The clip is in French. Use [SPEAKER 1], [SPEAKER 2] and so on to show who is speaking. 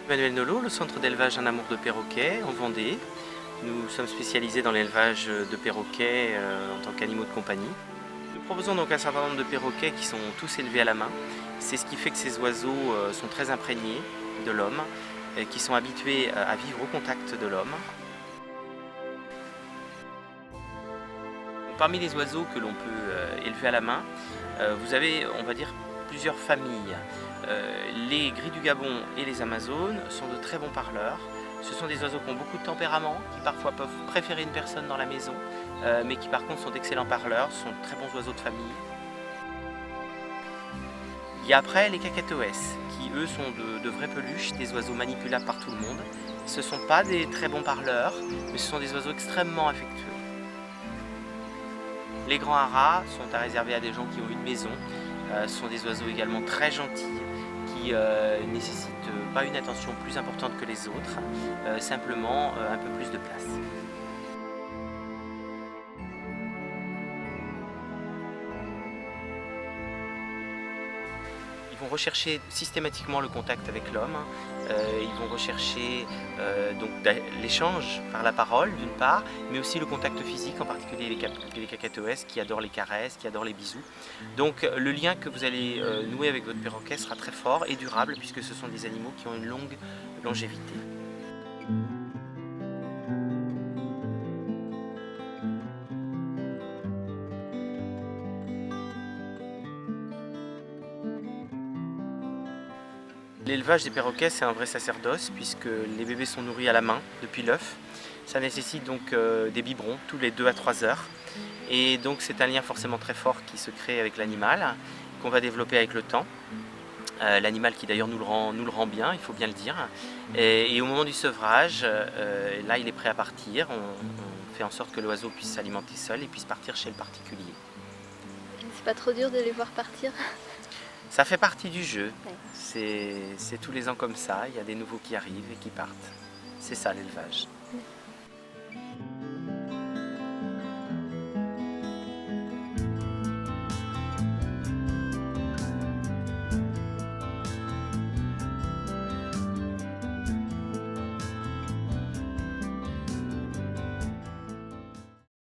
[SPEAKER 1] Emmanuel Nolot, le centre d'élevage Un Amour de Perroquet en Vendée. Nous sommes spécialisés dans l'élevage de perroquets en tant qu'animaux de compagnie. Nous proposons donc un certain nombre de perroquets qui sont tous élevés à la main. C'est ce qui fait que ces oiseaux sont très imprégnés de l'homme, qui sont habitués à vivre au contact de l'homme. Parmi les oiseaux que l'on peut élever à la main, vous avez, on va dire, plusieurs familles. Les gris du Gabon et les Amazones sont de très bons parleurs. Ce sont des oiseaux qui ont beaucoup de tempérament, qui parfois peuvent préférer une personne dans la maison, mais qui par contre sont d'excellents parleurs, sont de très bons oiseaux de famille. Il y a après les Kakatoès, qui eux sont de vraies peluches, des oiseaux manipulables par tout le monde. Ce ne sont pas des très bons parleurs, mais ce sont des oiseaux extrêmement affectueux. Les grands haras sont à réserver à des gens qui ont une maison. Ce sont des oiseaux également très gentils, qui ne nécessitent pas une attention plus importante que les autres, simplement un peu plus de place. Ils vont rechercher systématiquement le contact avec l'homme, ils vont rechercher l'échange par la parole d'une part, mais aussi le contact physique, en particulier les Kakatoès qui adorent les caresses, qui adorent les bisous. Donc le lien que vous allez nouer avec votre perroquet sera très fort et durable puisque ce sont des animaux qui ont une longue longévité. L'élevage des perroquets, c'est un vrai sacerdoce puisque les bébés sont nourris à la main depuis l'œuf. Ça nécessite donc des biberons tous les 2 à 3 heures. Et donc c'est un lien forcément très fort qui se crée avec l'animal, qu'on va développer avec le temps. L'animal qui d'ailleurs nous le rend bien, il faut bien le dire. Et au moment du sevrage, là il est prêt à partir. On fait en sorte que l'oiseau puisse s'alimenter seul et puisse partir chez le particulier.
[SPEAKER 2] C'est pas trop dur de les voir partir?
[SPEAKER 1] Ça fait partie du jeu.
[SPEAKER 2] Ouais.
[SPEAKER 1] C'est tous les ans comme ça, il y a des nouveaux qui arrivent et qui partent. C'est ça l'élevage.